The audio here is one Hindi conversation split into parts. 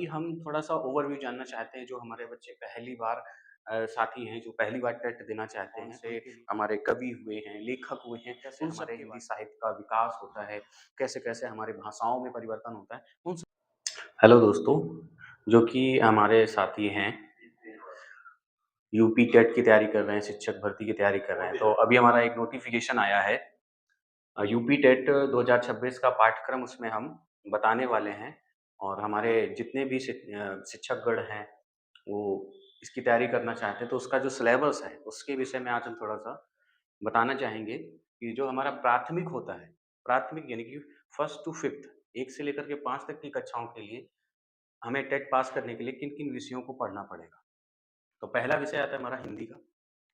हम थोड़ा-सा ओवरव्यू जानना चाहते हैं, जो हमारे बच्चे पहली बार साथी हैं, जो पहली बार टेट देना चाहते हैं, से हमारे कवि हुए हैं, लेखक हुए हैं, उन हमारे हिंदी साहित्य का विकास होता है, कैसे-कैसे हमारी भाषाओं में परिवर्तन होता है, उन सब। हेलो दोस्तों, जो कि हमारे साथी हैं, यूपी टेट की तैयारी कर रहे हैं, शिक्षक भर्ती की तैयारी कर रहे हैं, तो अभी हमारा एक नोटिफ़िकेशन आया है यूपी टेट 2026 का पाठ्यक्रम उसमें हम बताने वाले हैं और हमारे जितने भी शिक्षकगण हैं, वो इसकी तैयारी करना चाहते हैं, तो उसका जो सिलेबस है, उसके विषय में आज हम थोड़ा-सा बताना चाहेंगे कि जो हमारा प्राथमिक होता है, प्राथमिक यानी कि 1st टू 5th 1 से लेकर के 5 तक की कक्षाओं के लिए हमें टेट पास करने के लिए किन-किन विषयों को पढ़ना पड़ेगा। तो पहला विषय आता है हमारा हिंदी का,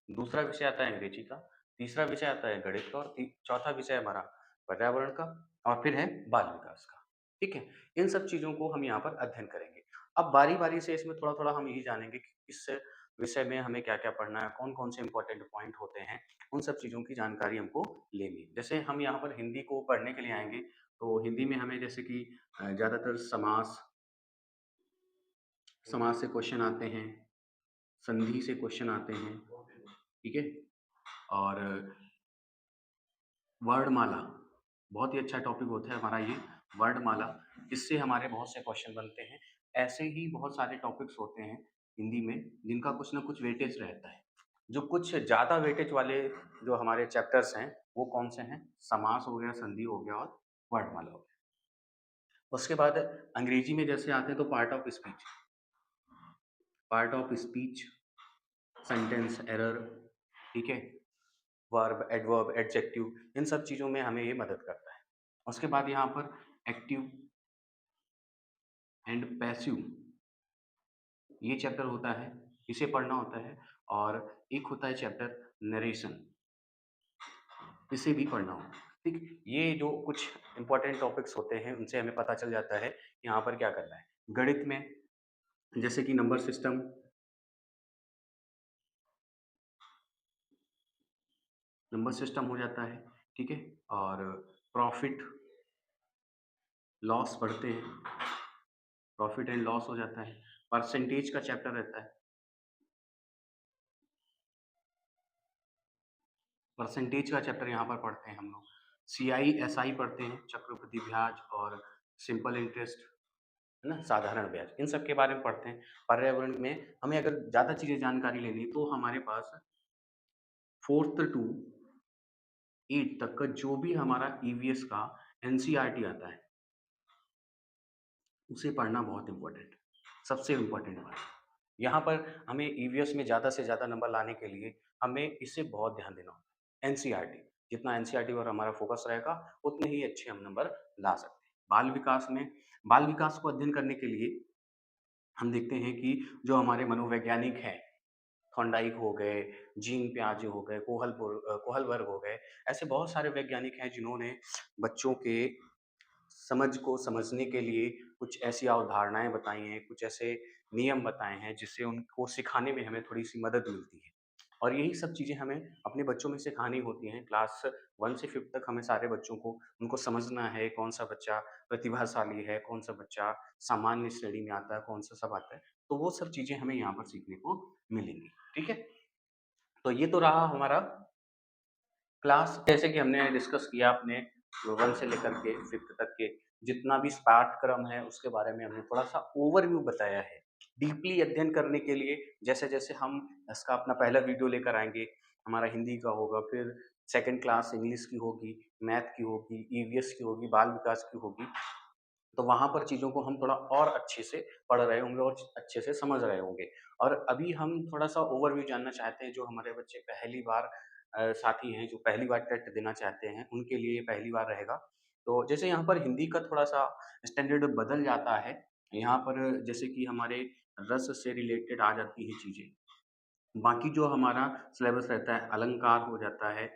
दूसरा विषय आता है अंग्रेजी का, तीसरा विषय आता है गणित का और चौथा विषय हमारा पर्यावरण का और फिर है बाल विकास का। ठीक है? इन सब चीज़ों को हम यहाँ पर अध्ययन करेंगे। अब बारी-बारी से इसमें थोड़ा-थोड़ा हम यही जानेंगे कि इस विषय में हमें क्या-क्या पढ़ना है, कौन-कौन से इम्पोर्टेंट पॉइंट होते हैं, उन सब चीज़ों की जानकारी हमको लेनी है। जैसे हम यहाँ पर हिंदी को पढ़ने के लिए आएँगे, तो हिंदी में हमें जैसे कि ज़्यादातर समास समास से क्वेश्चन आते हैं, संधि से क्वेश्चन आते हैं, ठीक है? और वर्णमाला, बहुत ही अच्छा टॉपिक होता है हमारा ये वर्णमाला, इससे हमारे बहुत से क्वेश्चन बनते हैं। ऐसे ही बहुत सारे टॉपिक्स होते हैं हिंदी में, जिनका कुछ न कुछ वेटेज रहता है। जो कुछ ज़्यादा वेटेज वाले जो हमारे चैप्टर्स हैं, वो कौन से हैं? समास हो गया, संधि हो गया और वर्णमाला हो गया। उसके बाद अंग्रेजी में जैसे आते हैं तो part of speech, sentence error, ठीक है? वर्ब, एडवर्ब, एडजेक्टिव, इन सब चीज़ों में हमें ये मदद करता है। उसके बाद यहाँ पर एक्टिव एंड पैसिव ये चैप्टर होता है, इसे पढ़ना होता है और एक होता है चैप्टर नरेशन, इसे भी पढ़ना होता है, ठीक? ये जो कुछ इम्पोर्टेंट टॉपिक्स होते हैं, उनसे हमें पता चल जाता है कि यहाँ पर क्या करना है। गणित में जैसे कि नंबर सिस्टम हो जाता है, ठीक है? और प्रॉफिट लॉस पढ़ते हैं, प्रॉफिट एंड लॉस हो जाता है, परसेंटेज का चैप्टर रहता है, परसेंटेज का चैप्टर यहाँ पर पढ़ते हैं हम लोग। सीआईएसआई पढ़ते हैं, चक्रवृद्धि ब्याज और सिंपल इंटरेस्ट, है ना? साधारण ब्याज, इन सब के बारे में पढ़ते हैं। पर्यावरण में हमें अगर ज़्यादा चीज़ें जानकारी लेनी है, तो हमारे पास 4th टू 8th तक का जो भी हमारा ईवीएस का एनसीईआरटी आता है, उसे पढ़ना बहुत इम्पोर्टेंट है, सबसे इम्पोर्टेंट बात। यहाँ पर हमें ईवीएस में ज़्यादा से ज़्यादा नंबर लाने के लिए हमें इसे बहुत ध्यान देना होता है। एनसीईआरटी, जितना एनसीईआरटी पर हमारा फोकस रहेगा, उतने ही अच्छे हम नंबर ला सकते हैं। बाल विकास को अध्ययन करने के लिए हम देखते हैं कि जो हमारे मनोवैज्ञानिक हैं, थॉर्नडाइक हो गए, जीन पियाजे हो गए, कोहलबर्ग हो गए, ऐसे बहुत सारे वैज्ञानिक हैं जिन्होंने बच्चों के समझ को समझने के लिए कुछ ऐसी अवधारणाएँ बताई हैं, कुछ ऐसे नियम बताए हैं, जिससे उनको सिखाने में हमें थोड़ी-सी मदद मिलती है। और यही सब चीज़ें हमें अपने बच्चों में सिखानी होती हैं। क्लास 1 से 5th तक हमें सारे बच्चों को उनको समझना है, कौन-सा बच्चा प्रतिभाशाली है, कौन-सा बच्चा सामान्य श्रेणी में आता है, कौन-सा सब आता है। तो वो सब चीज़ें हमें यहाँ पर सीखने को मिलेंगी, ठीक है? तो ये तो रहा हमारा क्लास, जैसे कि हमने डिस्कस किया अपने 1 से लेकर के 5th तक के जितना भी पाठ्यक्रम है, उसके बारे में हमने थोड़ा-सा ओवरव्यू बताया है। डीपली अध्ययन करने के लिए जैसे-जैसे हम इसका अपना पहला वीडियो लेकर आएँगे, हमारा हिंदी का होगा, फिर 2nd क्लास इंग्लिश की होगी, मैथ की होगी, ईवीएस की होगी, बाल विकास की होगी, तो वहाँ पर चीज़ों को हम थोड़ा और अच्छे से पढ़ रहे होंगे और अच्छे से समझ रहे होंगे। और अभी हम थोड़ा-सा ओवरव्यू जानना चाहते हैं, जो हमारे बच्चे पहली बार साथी हैं, जो पहली बार टेट देना चाहते हैं, उनके लिए ये पहली बार रहेगा। तो जैसे यहाँ पर हिंदी का थोड़ा-सा स्टैंडर्ड बदल जाता है, यहाँ पर जैसे कि हमारे रस से रिलेटेड आ जाती हैं चीज़ें। बाकी जो हमारा सिलेबस रहता है, अलंकार हो जाता है,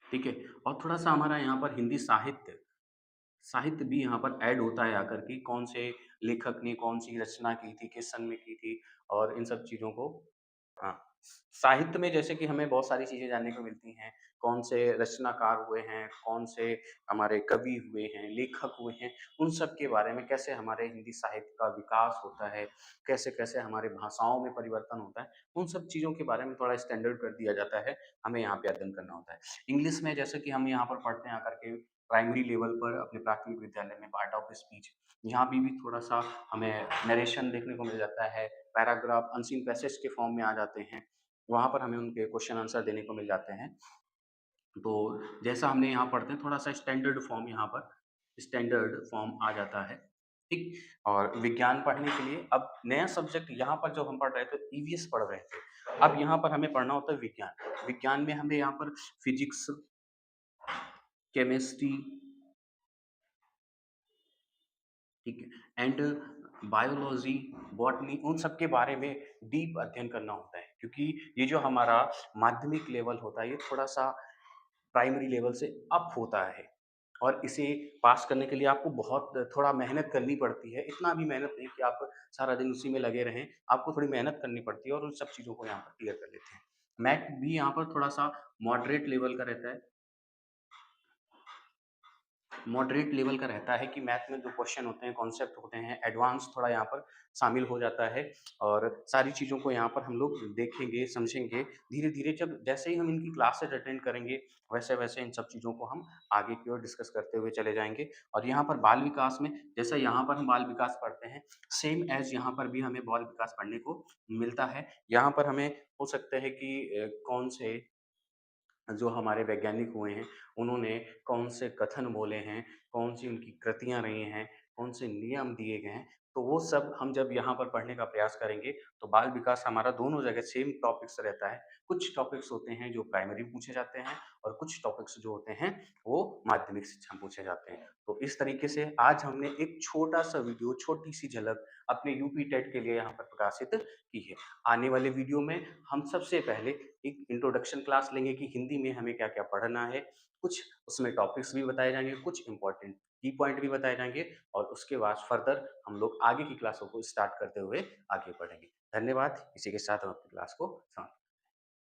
ठीक है? और थोड़ा-सा हमारा यहाँ पर हिंदी साहित्य साहित्य भी यहाँ पर ऐड होता है आकर के, कौन से लेखक ने कौन-सी रचना की थी, किस सन में की थी और इन सब चीज़ों को, हाँ। साहित्य में जैसे कि हमें बहुत सारी चीज़ें जानने को मिलती हैं, कौन से रचनाकार हुए हैं, कौन से हमारे कवि हुए हैं, लेखक हुए हैं, उन सब के बारे में कैसे हमारे हिंदी साहित्य का विकास होता है, कैसे-कैसे हमारे भाषाओं में परिवर्तन होता है, उन सब चीज़ों के बारे में थोड़ा स्टैंडर्ड कर दिया जाता है, हमें यहाँ पे अध्ययन करना होता है। इंग्लिश में जैसे कि हम यहाँ पर पढ़ते हैं आकर के प्राइमरी लेवल पर अपने प्राथमिक विद्यालय में पार्ट ऑफ स्पीच, यहाँ पे भी थोड़ा-सा हमें नरेशन देखने को मिल जाता है, पैराग्राफ अनसीन पैसेज के फॉर्म में आ जाते हैं। वहाँ पर हमें उनके क्वेश्चन आंसर देने को मिल जाते हैं। तो जैसा हमने यहाँ पढ़ते हैं थोड़ा-सा स्टैंडर्ड फॉर्म यहाँ पर स्टैंडर्ड फॉर्म आ जाता है, ठीक? और विज्ञान पढ़ने के लिए अब नया सब्जेक्ट यहाँ पर जो हम पढ़ रहे थे ईवीएस पढ़ रहे थे। अब यहाँ पर हमें पढ़ना होता है विज्ञान। विज्ञान में हमें यहाँ पर फिज़िक्स, केमिस्ट्री, ठीक है? एंड बायोलॉजी, बॉटनी उन सब के बारे में डीप अध्ययन करना होता है क्योंकि ये जो हमारा माध्यमिक लेवल होता है ये थोड़ा-सा प्राइमरी लेवल से अप होता है और इसे पास करने के लिए आपको बहुत थोड़ा मेहनत करनी पड़ती है। इतना भी मेहनत नहीं कि आप सारा दिन उसी में लगे रहें, आपको थोड़ी मेहनत करनी पड़ती है और उन सब चीज़ों को यहाँ पर क्लियर कर लेते हैं। मैथ भी यहाँ पर थोड़ा-सा मॉडरेट लेवल का रहता है। मॉडरेट लेवल का रहता है कि मैथ में जो क्वेश्चन होते हैं, कॉन्सेप्ट होते हैं, एडवांस थोड़ा यहाँ पर शामिल हो जाता है और सारी चीज़ों को यहाँ पर हम लोग देखेंगे, समझेंगे। धीरे-धीरे जब जैसे ही हम इनकी क्लासेज़ अटेंड करेंगे, वैसे-वैसे इन सब चीज़ों को हम आगे की ओर डिस्कस करते हुए चले जाएँगे और यहाँ पर बाल विकास में जैसा यहाँ पर हम बाल विकास पढ़ते हैं, सेम ऐज़ यहाँ पर भी हमें बाल विकास पढ़ने को मिलता है। यहाँ पर हमें हो सकता है कि कौन से जो हमारे वैज्ञानिक हुए हैं, उन्होंने कौन से कथन बोले हैं, कौन-सी उनकी कृतियाँ रही हैं, कौन से नियम दिए गए हैं, तो वो सब हम जब यहाँ पर पढ़ने का प्रयास करेंगे, तो बाल विकास हमारा दोनों जगह सेम टॉपिक्स रहता है। कुछ टॉपिक्स होते हैं जो प्राइमरी पूछे जाते हैं और कुछ टॉपिक्स जो होते हैं, वो माध्यमिक शिक्षा में पूछे जाते हैं। तो इस तरीके से आज हमने एक छोटा-सा वीडियो, छोटी-सी झलक अपने यूपी टेट के लिए यहाँ पर प्रकाशित की है। आने वाले वीडियो में हम सबसे पहले एक इंट्रोडक्शन क्लास लेंगे कि हिंदी में हमें क्या-क्या पढ़ना है। कुछ उसमें टॉपिक्स भी बताए जाएँगे, कुछ इम्पोर्टेंट की पॉइंट भी बताए जाएँगे और उसके बाद फर्दर हम लोग आगे की क्लासों को स्टार्ट करते हुए आगे बढ़ेंगे। धन्यवाद। इसी के साथ हम अपनी क्लास को समाप्त